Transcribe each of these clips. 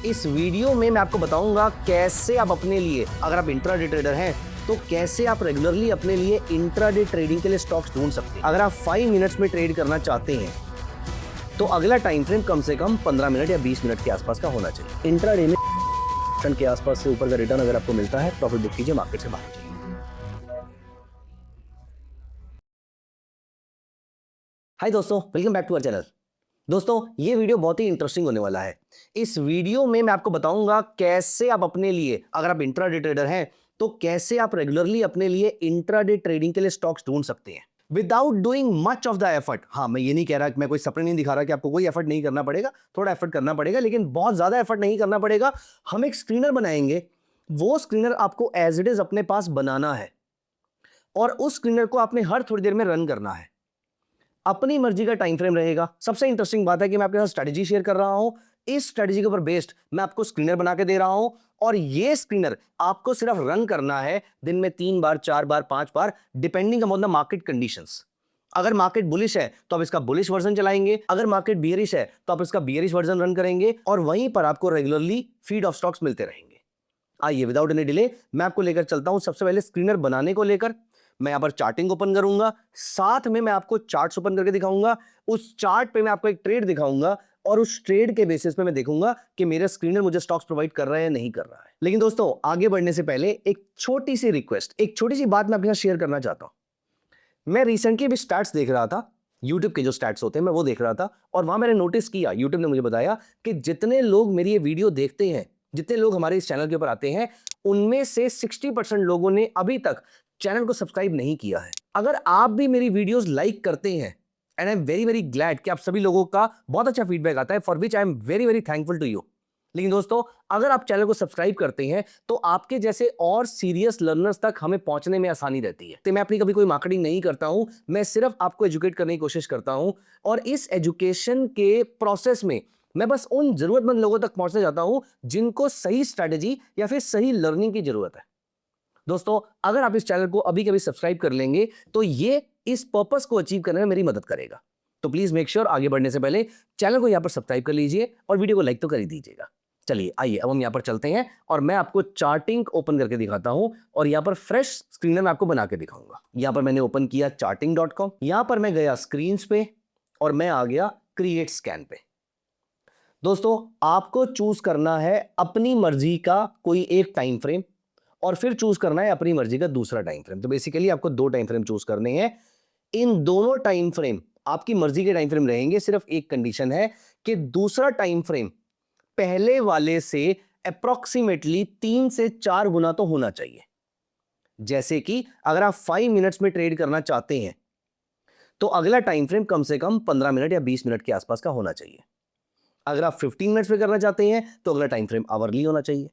इस वीडियो में मैं आपको बताऊंगा कैसे आप अपने लिए, अगर आप इंट्राडे ट्रेडर हैं तो कैसे आप रेगुलरली अपने लिए इंट्राडे ट्रेडिंग के लिए स्टॉक्स ढूंढ सकते हैं। अगर आप 5 मिनट्स में ट्रेड करना चाहते हैं तो अगला टाइम फ्रेम कम से कम 15 मिनट या 20 मिनट के आसपास का होना चाहिए। इंट्राडे में के आसपास से ऊपर का रिटर्न अगर आपको मिलता है, प्रॉफिट बुक कीजिए, मार्केट से बाहर जाइए। हाय दोस्तों, welcome back to our channel. दोस्तों, ये वीडियो बहुत ही इंटरेस्टिंग होने वाला है। इस वीडियो में मैं आपको बताऊंगा कैसे आप अपने लिए, अगर आप इंट्राडे ट्रेडर हैं तो कैसे आप रेगुलरली अपने लिए इंट्राडे ट्रेडिंग के लिए स्टॉक्स ढूंढ सकते हैं without doing much of the effort. हाँ, मैं ये नहीं कह रहा कि मैं कोई सपने नहीं दिखा रहा कि आपको कोई एफर्ट नहीं करना पड़ेगा, थोड़ा एफर्ट करना पड़ेगा, लेकिन बहुत ज्यादा एफर्ट नहीं करना पड़ेगा। हम एक स्क्रीनर बनाएंगे, वो स्क्रीनर आपको एज इट इज अपने पास बनाना है और उस स्क्रीनर को आपने हर थोड़ी देर में रन करना है। अपनी मर्जी का टाइम फ्रेम रहेगा। सबसे इंटरेस्टिंग बात है कि मैं आपके साथ स्ट्रेटजी शेयर कर रहा हूं। इस स्ट्रेटजी के ऊपर बेस्ड मैं आपको स्क्रीनर बना के दे रहा हूं और ये स्क्रीनर आपको सिर्फ रन करना है दिन में 3 बार, 4 बार, 5 बार, depending upon the market conditions. अगर मार्केट बुलिश है तो आप इसका बुलिश वर्जन चलाएंगे, अगर मार्केट बियरिश है तो आप इसका बियरिश वर्जन रन करेंगे और वहीं पर आपको रेगुलरली फीड ऑफ स्टॉक्स मिलते रहेंगे। आइए विदाउट एनी डिले मैं आपको लेकर चलता हूं सबसे पहले स्क्रीनर बनाने को लेकर। मैं यहां पर चार्टिंग ओपन करूंगा, साथ में मैं आपको चार्ट्स ओपन करके दिखाऊंगा। उस चार्ट पे मैं आपको एक ट्रेड दिखाऊंगा और उस ट्रेड के बेसिस पे मैं देखूंगा कि मेरा स्क्रीनर मुझे स्टॉक्स प्रोवाइड कर रहा है या नहीं कर रहा है। लेकिन दोस्तों, आगे बढ़ने से पहले एक छोटी सी रिक्वेस्ट, एक छोटी सी बात मैं आपके साथ शेयर करना चाहता हूं। मैं रिसेंटली भी स्टैट्स देख रहा था, यूट्यूब के जो स्टैट्स होते हैं मैं वो देख रहा था और वहां मैंने नोटिस किया, यूट्यूब ने मुझे बताया कि जितने लोग मेरी ये वीडियो देखते हैं, जितने लोग हमारे इस चैनल के ऊपर आते हैं, उनमें से 60% लोगों ने अभी तक चैनल को सब्सक्राइब नहीं किया है। अगर आप भी मेरी वीडियोस लाइक करते हैं, and I am very very glad कि आप सभी लोगों का बहुत अच्छा फीडबैक आता है, for which I am very very thankful to you. लेकिन दोस्तों, अगर आप चैनल को सब्सक्राइब करते हैं तो आपके जैसे और सीरियस लर्नर्स तक हमें पहुंचने में आसानी रहती है। तो मैं अपनी कभी कोई मार्केटिंग नहीं करता हूं, मैं सिर्फ आपको एजुकेट करने की कोशिश करता हूं और इस एजुकेशन के प्रोसेस में मैं बस उन जरूरतमंद लोगों तक पहुंचना चाहता हूं जिनको सही स्ट्रेटेजी या फिर सही लर्निंग की जरूरत है। दोस्तों, अगर आप इस चैनल को अभी कभी सब्सक्राइब कर लेंगे तो ये इस पर्पस को अचीव करने में मेरी मदद करेगा। तो प्लीज मेक श्योर आगे बढ़ने से पहले चैनल को यहां पर सब्सक्राइब कर लीजिए और वीडियो को लाइक तो कर ही दीजिएगा। चलिए आइए अब हम यहां पर चलते हैं और मैं आपको चार्टिंग ओपन करके दिखाता हूं और यहां पर फ्रेश स्क्रीनर मैं आपको बना के दिखाऊंगा। यहां पर मैंने ओपन किया charting.com, यहां पर मैं गया स्क्रीन्स पे और मैं आ गया क्रिएट स्कैन पे। दोस्तों, आपको चूज करना है अपनी मर्जी का कोई एक टाइम फ्रेम और फिर चूज करना है अपनी मर्जी का दूसरा टाइम फ्रेम। तो बेसिकली आपको 2 टाइम फ्रेम चूज करने हैं। इन दोनों टाइम फ्रेम आपकी मर्जी के टाइम फ्रेम रहेंगे। सिर्फ एक कंडीशन है कि दूसरा टाइम फ्रेम पहले वाले से अप्रोक्सीमेटली 3 से 4 गुना तो होना चाहिए। जैसे कि अगर आप 5 मिनट्स में ट्रेड करना चाहते हैं तो अगला टाइम फ्रेम कम से कम 15 मिनट या 20 मिनट के आसपास का होना चाहिए। अगर आप 15 मिनट्स में करना चाहते हैं तो अगला टाइम फ्रेम आवरली होना चाहिए।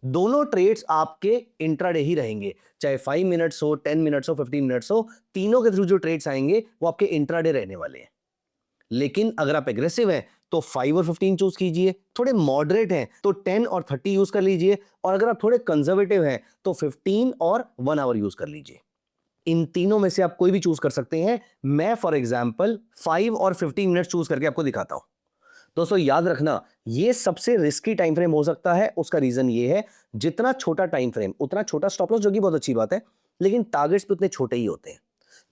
दोनों ट्रेड्स आपके इंट्राडे ही रहेंगे, चाहे 5 मिनट्स हो, 10 मिनट्स हो, 15 मिनट्स हो, तीनों के थ्रू जो ट्रेड्स आएंगे वो आपके इंट्राडे रहने वाले हैं। लेकिन अगर आप एग्रेसिव हैं तो 5 और 15 चूज कीजिए, थोड़े मॉडरेट हैं तो 10 और 30 यूज कर लीजिए और अगर आप थोड़े कंजर्वेटिव हैं तो 15 और 1 आवर यूज कर लीजिए। इन तीनों में से आप कोई भी चूज कर सकते हैं। मैं फॉर एग्जांपल 5 और 15 मिनट्स चूज करके आपको दिखाता हूं। दोस्तों, याद रखना, ये सबसे रिस्की टाइम फ्रेम हो सकता है। उसका रीजन ये है, जितना छोटा टाइम फ्रेम उतना छोटा स्टॉप लॉस, जो कि बहुत अच्छी बात है, लेकिन टारगेट्स भी उतने छोटे ही होते हैं।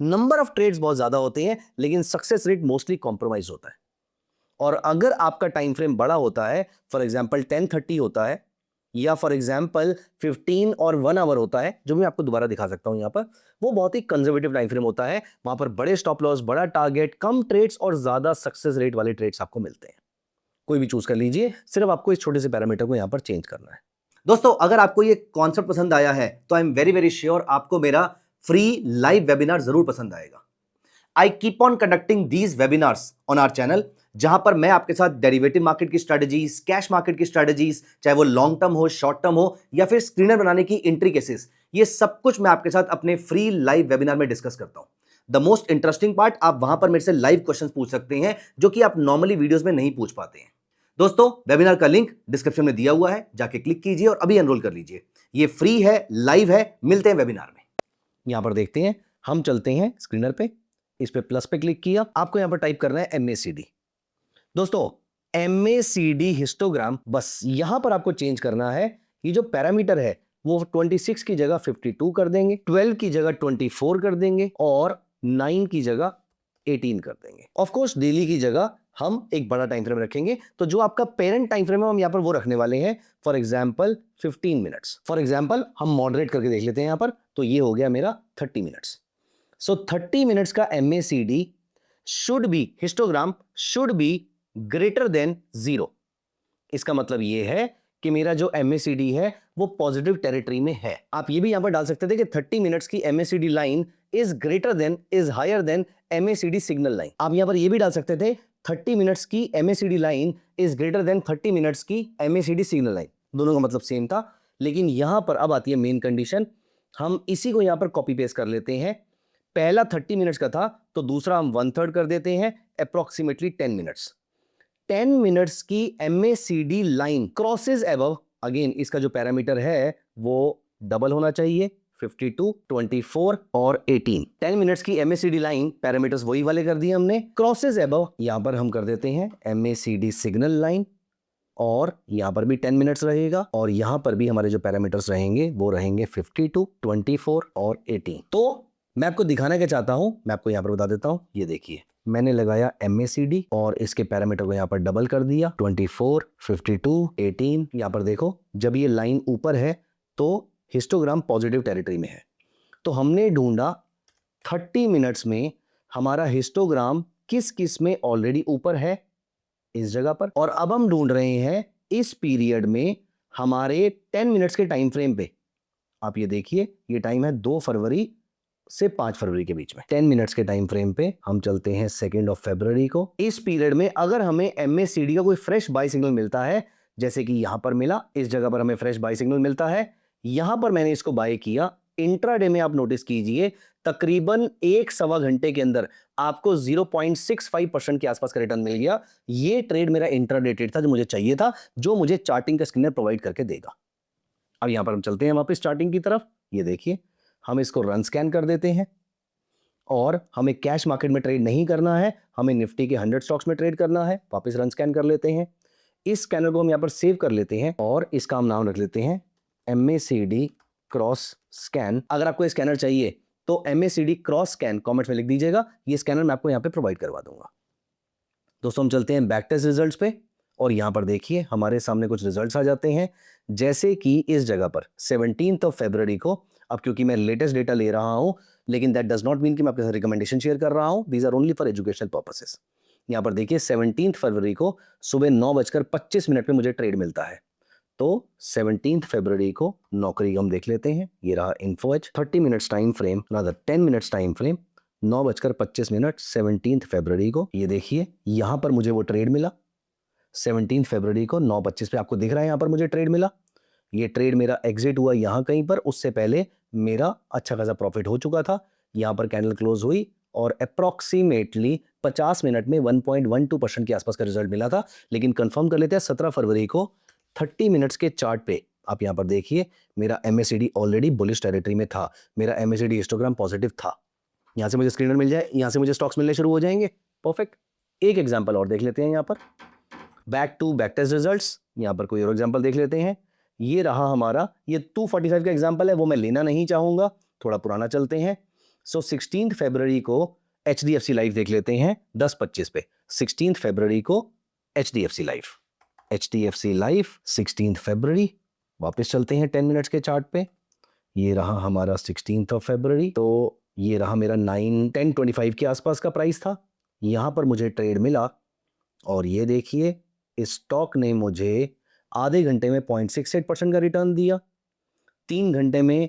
नंबर ऑफ ट्रेड्स बहुत ज्यादा होते हैं लेकिन सक्सेस रेट मोस्टली कॉम्प्रोमाइज होता है। और अगर आपका टाइम फ्रेम बड़ा होता है, फॉर एग्जांपल 10-30 होता है या फॉर एग्जांपल 15 और 1 आवर होता है, जो मैं आपको दोबारा दिखा सकता हूं यहां पर, वो बहुत ही कंजर्वेटिव टाइम फ्रेम होता है। वहां पर बड़े स्टॉप लॉस, बड़ा टारगेट, कम ट्रेड्स और ज्यादा सक्सेस रेट वाले ट्रेड्स आपको मिलते हैं। कोई भी चूज कर लीजिए, सिर्फ आपको इस छोटे से पैरामीटर को यहां पर चेंज करना है। दोस्तों, अगर आपको ये कॉन्सेप्ट पसंद आया है तो I am very very sure आपको मेरा फ्री लाइव वेबिनार जरूर पसंद आएगा। I keep on conducting these webinars on our channel, जहां पर मैं आपके साथ डेरिवेटिव मार्केट की स्ट्रेटजीज, कैश मार्केट की स्ट्रेटजीज, चाहे वो लॉन्ग टर्म हो, शॉर्ट टर्म हो या फिर स्क्रीनर बनाने की इंट्रिकेसीज, ये सब कुछ मैं आपके साथ अपने फ्री लाइव वेबिनार में डिस्कस करता हूं। द मोस्ट इंटरेस्टिंग पार्ट, आप वहां पर मेरे से लाइव क्वेश्चंस पूछ सकते हैं जो कि आप नॉर्मली वीडियोस में नहीं पूछ पाते हैं। दोस्तों, वेबिनार का लिंक डिस्क्रिप्शन में दिया हुआ है, जाके क्लिक कीजिए और अभी एनरोल कर लीजिए। ये फ्री है, लाइव है, मिलते हैं वेबिनार में। यहां पर देखते हैं, हम चलते हैं स्क्रीनर पे, इस पे प्लस पे क्लिक किया, आपको यहां पर टाइप करना है MACD। दोस्तों, MACD हिस्टोग्राम, बस यहां पर आपको चेंज करना है। ये जो पैरामीटर है वो 26 की जगह 52 कर देंगे, 12 की जगह 24 कर देंगे और 9 की जगह 18 कर देंगे। ऑफ कोर्स डेली की जगह हम एक बड़ा टाइम फ्रेम रखेंगे, तो जो आपका पेरेंट टाइम फ्रेम है हम यहां पर वो रखने वाले हैं, for example 15 minutes. For example हम मॉडरेट करके देख लेते हैं यहां पर, तो ये हो गया मेरा 30 मिनट्स। सो 30 मिनट्स का MACD should be, histogram should be greater than 0। इसका मतलब ये है कि मेरा जो MACD है वो पॉजिटिव टेरिटरी में है। आप ये भी यहां पर डाल सकते थे कि 30 मिनट्स की MACD line is greater than, is higher than MACD signal line. आप यहां पर ये भी डाल सकते थे 30 मिनट्स की MACD line is greater then 30 minutes की MACD सिग्नल लाइन। दोनों का मतलब सेम था, लेकिन यहां पर अब आती है मेन कंडीशन। हम इसी को यहां पर कॉपी पेस्ट कर लेते हैं। पहला 30 मिनट्स का था तो दूसरा हम 1/3 कर देते हैं, अप्रोक्सीमेटली 10 मिनट्स। 10 मिनट्स की MACD line crosses above, again इसका जो पैरामीटर है वो डबल होना चाहिए, 52, 24 और 18। 10 मिनट्स की MACD लाइन पैरामीटर्स वही वाले कर दिए हमने, क्रॉसेज अबव यहां पर हम कर देते हैं MACD सिग्नल लाइन, और यहां पर भी 10 मिनट्स रहेगा और यहां पर भी हमारे जो पैरामीटर्स रहेंगे वो रहेंगे 52, 24 और 18। तो मैं आपको दिखाना क्या चाहता हूं, मैं आपको यहां पर बता देता हूं। ये देखिए, मैंने लगाया MACD और इसके पैरामीटर को यहां पर डबल कर दिया, 24, 52, 18। यहां पर देखो, जब ये लाइन ऊपर है तो हिस्टोग्राम पॉजिटिव टेरिटरी में है। तो हमने ढूंढा 30 मिनट्स में हमारा हिस्टोग्राम किस किस में ऑलरेडी ऊपर है, इस जगह पर, और अब हम ढूंढ रहे हैं इस पीरियड में हमारे 10 मिनट्स के टाइम फ्रेम पे। आप ये देखिए, ये टाइम है 2 फरवरी से 5 फरवरी के बीच में। 10 मिनट्स के टाइम फ्रेम पे हम चलते हैं 2 फरवरी को। इस पीरियड में अगर हमें MACD का कोई फ्रेश बाय सिग्नल मिलता है, जैसे कि यहां पर मिला, इस जगह पर हमें फ्रेश बाय सिग्नल मिलता है, यहां पर मैंने इसको बाय किया। इंट्राडे में आप नोटिस कीजिए तकरीबन 1-1.25 घंटे के अंदर आपको 0.65% के आसपास का रिटर्न मिल गया। ये ट्रेड मेरा इंट्राडे ट्रेड था, जो मुझे चाहिए था, जो मुझे चार्टिंग का स्क्रीनर प्रोवाइड करके देगा। अब यहां पर हम चलते हैं वापस चार्टिंग की तरफ। ये देखिए, हम इसको रन स्कैन कर देते हैं और हमें कैश मार्केट में ट्रेड नहीं करना है, हमें निफ्टी के 100 स्टॉक्स में ट्रेड करना है। वापस रन स्कैन कर लेते हैं। इस स्कैनर को हम यहां पर सेव कर लेते हैं और इसका हम नाम रख लेते हैं MACD क्रॉस स्कैन। अगर आपको स्कैनर चाहिए तो MACD क्रॉस स्कैन कमेंट्स में लिख दीजिएगा, ये स्कैनर मैं आपको यहां पे प्रोवाइड करवा दूंगा। दोस्तों हम चलते हैं बैक टेस्ट रिजल्ट्स पे और यहां पर देखिए हमारे सामने कुछ रिजल्ट्स आ जाते हैं, जैसे कि इस जगह पर 17 फरवरी को। अब क्योंकि मैं लेटेस्ट डेटा ले रहा हूं, लेकिन दैट डज नॉट मीन कि मैं आपके साथ रिकमेंडेशन शेयर कर रहा हूं, these are only for educational purposes. यहां पर देखिए 17 फरवरी को सुबह 9:25 पे मुझे ट्रेड मिलता है। तो 17 फरवरी को नौकरी हम देख लेते हैं। ये रहा Info Edge, 30 minutes time frame, rather 10 minutes time frame, 9:25 17 फरवरी को। ये देखिए, यहां पर मुझे वो ट्रेड मिला 17 फरवरी को 9:25 पे। आपको दिख रहा है यहां पर मुझे ट्रेड मिला। ये ट्रेड मेरा एग्जिट हुआ यहां कहीं पर, उससे पहले मेरा अच्छा खासा प्रॉफिट हो चुका था। यहां पर कैंडल क्लोज हुई और अप्रॉक्सीमेटली 50 मिनट में 1.12% के आसपास का रिजल्ट मिला था। लेकिन कंफर्म कर लेते हैं 17 फरवरी को 30 मिनट्स के चार्ट पे। आप यहां पर देखिए, मेरा MACD ऑलरेडी बुलिश टेरिटरी में था, मेरा MACD हिस्टोग्राम पॉजिटिव था। यहां से मुझे स्क्रीनर मिल जाए, यहां से मुझे स्टॉक्स मिलने शुरू हो जाएंगे। परफेक्ट। एक एग्जांपल और देख लेते हैं यहां पर, back to back test results. यहां पर कोई और एग्जांपल देख लेते हैं। ये रहा हमारा, ये 245 का एग्जांपल है, वो मैं लेना नहीं चाहूंगा, थोड़ा पुराना चलते हैं। सो 16 फरवरी को HDFC लाइफ देख लेते हैं 10:25 पे। 16 फरवरी को HDFC लाइफ 16 फरवरी। वापस चलते हैं 10 मिनट्स के चार्ट पे। ये रहा हमारा 16 फरवरी। तो ये रहा मेरा 10:25 के आसपास का प्राइस था। यहां पर मुझे ट्रेड मिला और ये देखिए, इस स्टॉक ने मुझे आधे घंटे में 0.68% का रिटर्न दिया, 3 घंटे में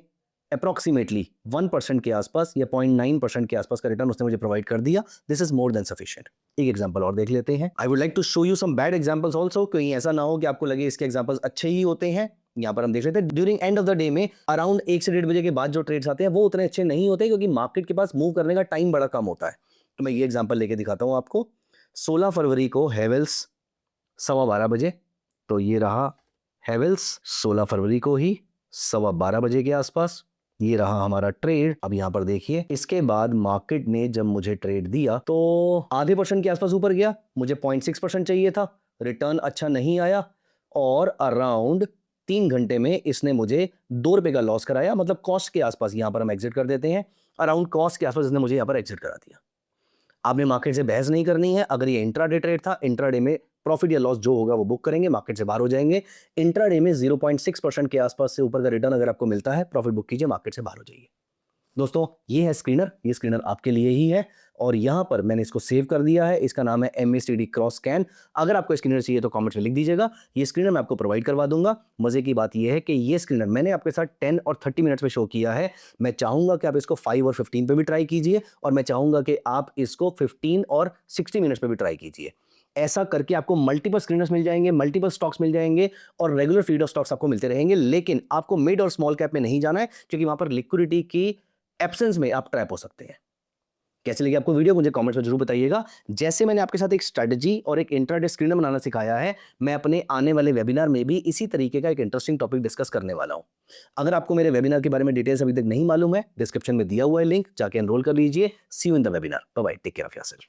अप्रॉक्सीमेटली 1% के आसपास या 0.9% के आसपास का रिटर्न उसने मुझे प्रोवाइड कर दिया। This is more than sufficient. एक एग्जांपल और देख लेते हैं। I would like to show you some bad examples also, कहीं ऐसा ना हो कि आपको लगे इसके एग्जांपल्स अच्छे ही होते हैं। यहां पर हम देख लेते हैं, during end of the day में अराउंड 1 से 1.5 बजे के बाद जो ट्रेड्स आते हैं वो उतने अच्छे नहीं होते, क्योंकि मार्केट के पास मूव करने का टाइम बड़ा कम होता है। तो मैं ये एग्जांपल लेके दिखाता हूं आपको। 16 फरवरी को हेवेल्स 12:15 बजे। तो ये रहा हेवेल्स 16 फरवरी को ही 12:15 बजे के आसपास। ये रहा हमारा ट्रेड। अब यहां पर देखिए, इसके बाद मार्केट ने जब मुझे ट्रेड दिया तो आधे % के आसपास ऊपर गया, मुझे 0.6% चाहिए था, रिटर्न अच्छा नहीं आया और अराउंड 3 घंटे में इसने मुझे 2 रुपए का लॉस कराया, मतलब कॉस्ट के आसपास। यहां पर हम एग्जिट कर देते हैं, अराउंड कॉस्ट के आसपास इसने मुझे यहां पर एग्जिट करा दिया। आपने मार्केट से बहस नहीं करनी है। अगर ये इंट्राडे ट्रेड था, इंट्राडे में प्रॉफिट या लॉस जो होगा वो बुक करेंगे, मार्केट से बाहर हो जाएंगे। इंट्राडे में 0.6% के आसपास से ऊपर का रिटर्न अगर आपको मिलता है, प्रॉफिट बुक कीजिए, मार्केट से बाहर हो जाइए। दोस्तों ये है स्क्रीनर, ये स्क्रीनर आपके लिए ही है और यहां पर मैंने इसको सेव कर दिया है। इसका नाम है MACD क्रॉस स्कैन। अगर आपको स्क्रीनर चाहिए तो कमेंट्स में लिख दीजिएगा, ये स्क्रीनर मैं आपको प्रोवाइड करवा दूंगा। मजे की बात ये है कि ये स्क्रीनर मैंने आपके साथ 10 और 30 मिनट्स में शो किया है। मैं चाहूंगा कि आप इसको 5 और 15 पे भी ट्राई कीजिए और मैं चाहूंगा कि आप इसको 15 और 60 मिनट्स पे भी ट्राई कीजिए। ऐसा करके आपको मल्टीपल स्क्रीनर्स मिल जाएंगे, मल्टीपल स्टॉक्स मिल जाएंगे और रेगुलर फीड ऑफ स्टॉक्स आपको मिलते रहेंगे। लेकिन आपको मिड और स्मॉल कैप में नहीं जाना है, क्योंकि वहां पर लिक्विडिटी की एब्सेंस में आप ट्रैप हो सकते हैं। कैसे लगी आपको वीडियो, मुझे कमेंट्स में जरूर बताइएगा। जैसे मैंने आपके साथ एक स्ट्रेटजी और एक इंट्राडे स्क्रीनर बनाना सिखाया है, मैं अपने आने वाले वेबिनार में भी इसी तरीके का एक इंटरेस्टिंग टॉपिक डिस्कस करने वाला हूं। अगर आपको मेरे वेबिनार के बारे में डिटेल्स अभी तक नहीं मालूम है, डिस्क्रिप्शन में दिया हुआ है लिंक, जाके एनरोल कर लीजिए। See you in the webinar. Bye bye, take care of yourself.